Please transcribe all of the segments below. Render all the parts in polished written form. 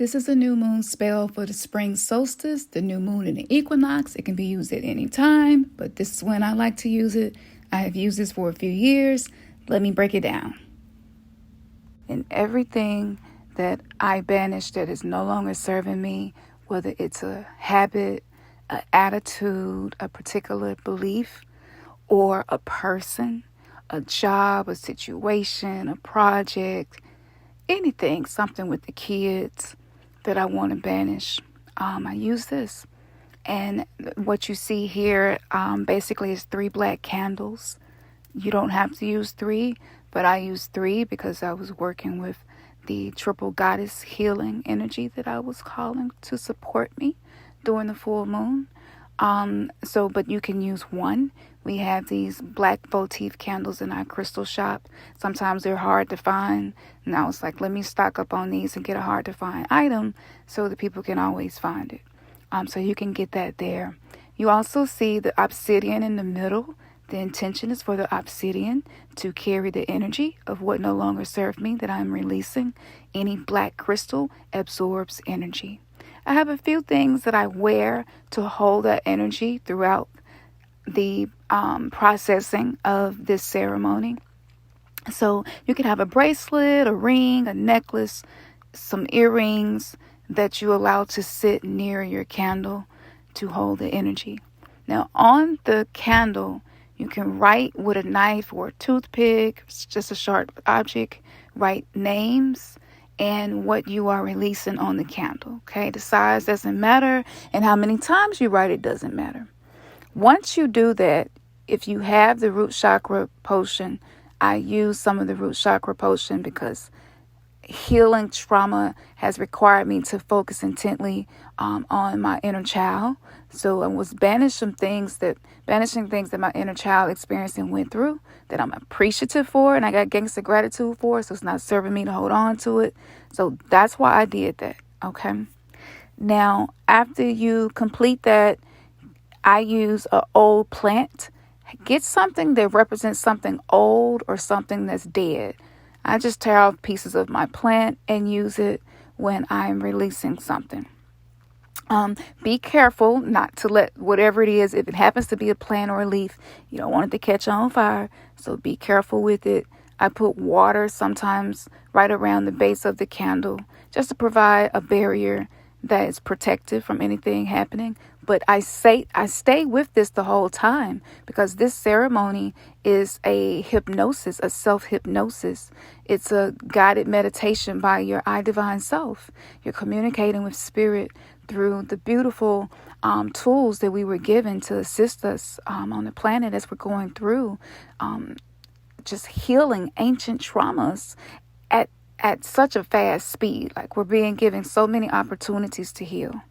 This is a new moon spell for the spring solstice, the new moon and the equinox. It can be used at any time, but this is when I like to use it. I have used this for a few years. Let me break it down. And everything that I banish that is no longer serving me, whether it's a habit, an attitude, a particular belief, or a person, a job, a situation, a project, anything, something with the kids that I want to banish, I use this. And what you see here basically is 3 black candles. You don't have to use 3, but I use 3 because I was working with the triple goddess healing energy that I was calling to support me during the full moon. But you can use 1. We have these black votive candles in our crystal shop. Sometimes they're hard to find. And I was like, let me stock up on these and get a hard to find item so that people can always find it. So you can get that there. You also see the obsidian in the middle. The intention is for the obsidian to carry the energy of what no longer served me that I'm releasing. Any black crystal absorbs energy. I have a few things that I wear to hold that energy throughout the processing of this ceremony. So you can have a bracelet, a ring, a necklace, some earrings that you allow to sit near your candle to hold the energy. Now on the candle, you can write with a knife or a toothpick, just a sharp object, write names and what you are releasing on the candle. Okay, the size doesn't matter, and how many times you write it doesn't matter. Once you do that, if you have the root chakra potion, I use some of the root chakra potion because healing trauma has required me to focus intently on my inner child. So I was banishing things that my inner child experienced and went through that I'm appreciative for, and I got gangster gratitude for. So it's not serving me to hold on to it. So that's why I did that. Okay. Now, after you complete that, I use an old plant. Get something that represents something old or something that's dead. I just tear off pieces of my plant and use it when I'm releasing something. Be careful not to let whatever it is, if it happens to be a plant or a leaf, you don't want it to catch on fire. So be careful with it. I put water sometimes right around the base of the candle just to provide a barrier that is protected from anything happening. But I stay with this the whole time because this ceremony is a hypnosis, a self-hypnosis. It's a guided meditation by your I divine self. You're communicating with spirit through the beautiful tools that we were given to assist us on the planet as we're going through just healing ancient traumas at such a fast speed. Like we're being given so many opportunities to heal.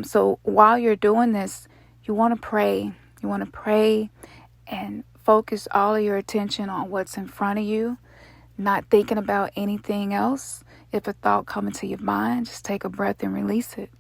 So while you're doing this, you want to pray. You want to pray and focus all of your attention on what's in front of you, not thinking about anything else. If a thought comes into your mind, just take a breath and release it.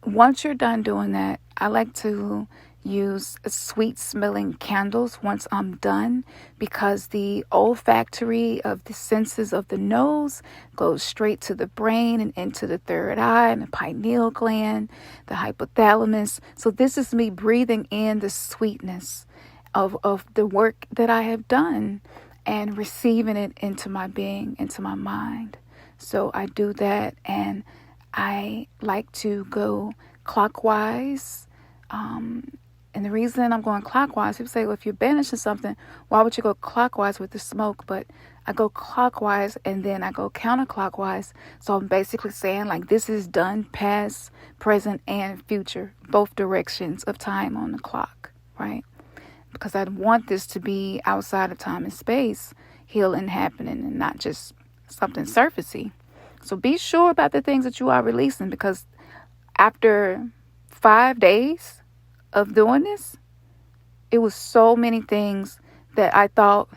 Once you're done doing that, I like to use sweet smelling candles once I'm done because the olfactory of the senses of the nose goes straight to the brain and into the third eye and the pineal gland, the hypothalamus. So this is me breathing in the sweetness of the work that I have done and receiving it into my being, into my mind. So I do that, and I like to go clockwise. And the reason I'm going clockwise, people say, well, if you're banishing something, why would you go clockwise with the smoke? But I go clockwise and then I go counterclockwise. So I'm basically saying like this is done past, present, and future, both directions of time on the clock, right? Because I want this to be outside of time and space, healing happening and not just something surfacey. So be sure about the things that you are releasing, because after 5 days of doing this, it was so many things that I thought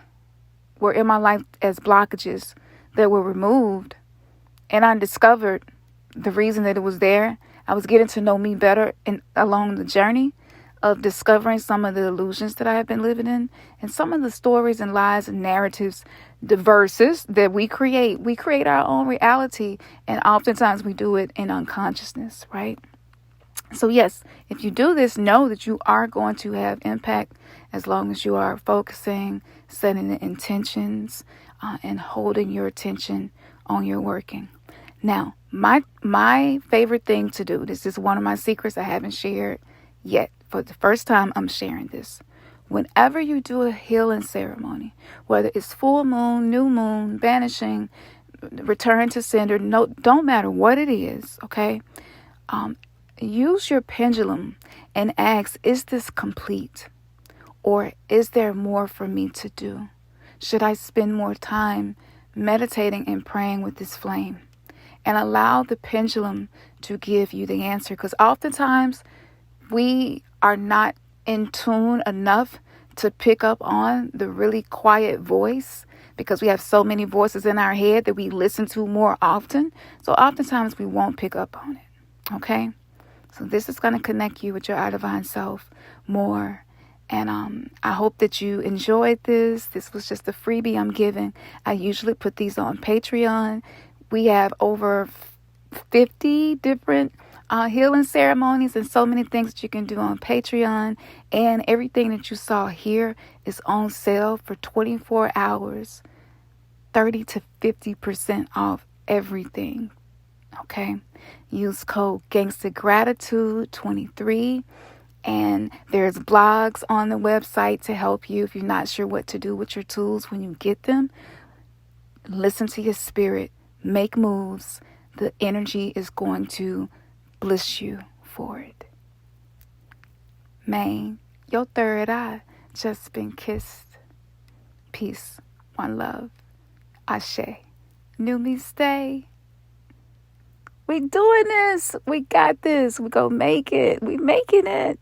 were in my life as blockages that were removed, and I discovered the reason that it was there. I was getting to know me better and along the journey of discovering some of the illusions that I have been living in, and some of the stories and lies and narratives, diverses that we create. We create our own reality, and oftentimes we do it in unconsciousness, right? So yes, if you do this, know that you are going to have impact as long as you are focusing, setting the intentions, and holding your attention on your working. Now, my favorite thing to do, this is one of my secrets I haven't shared yet. For the first time, I'm sharing this. Whenever you do a healing ceremony, whether it's full moon, new moon, banishing, return to sender, no, don't matter what it is, okay? Use your pendulum and ask, is this complete? Or is there more for me to do? Should I spend more time meditating and praying with this flame? And allow the pendulum to give you the answer. Because oftentimes we are not in tune enough to pick up on the really quiet voice, because we have so many voices in our head that we listen to more often. So oftentimes we won't pick up on it. Okay? So this is going to connect you with your outer divine self more. And I hope that you enjoyed this. This was just a freebie I'm giving. I usually put these on Patreon. We have over 50 different healing ceremonies and so many things that you can do on Patreon. And everything that you saw here is on sale for 24 hours, 30 to 50% off everything. Okay? Use code GangstaGratitude23. And there's blogs on the website to help you if you're not sure what to do with your tools when you get them. Listen to your spirit. Make moves. The energy is going to bless you for it. Man, your third eye just been kissed. Peace. One love. Ashe. New me stay. We doing this. We got this. We gonna make it. We making it.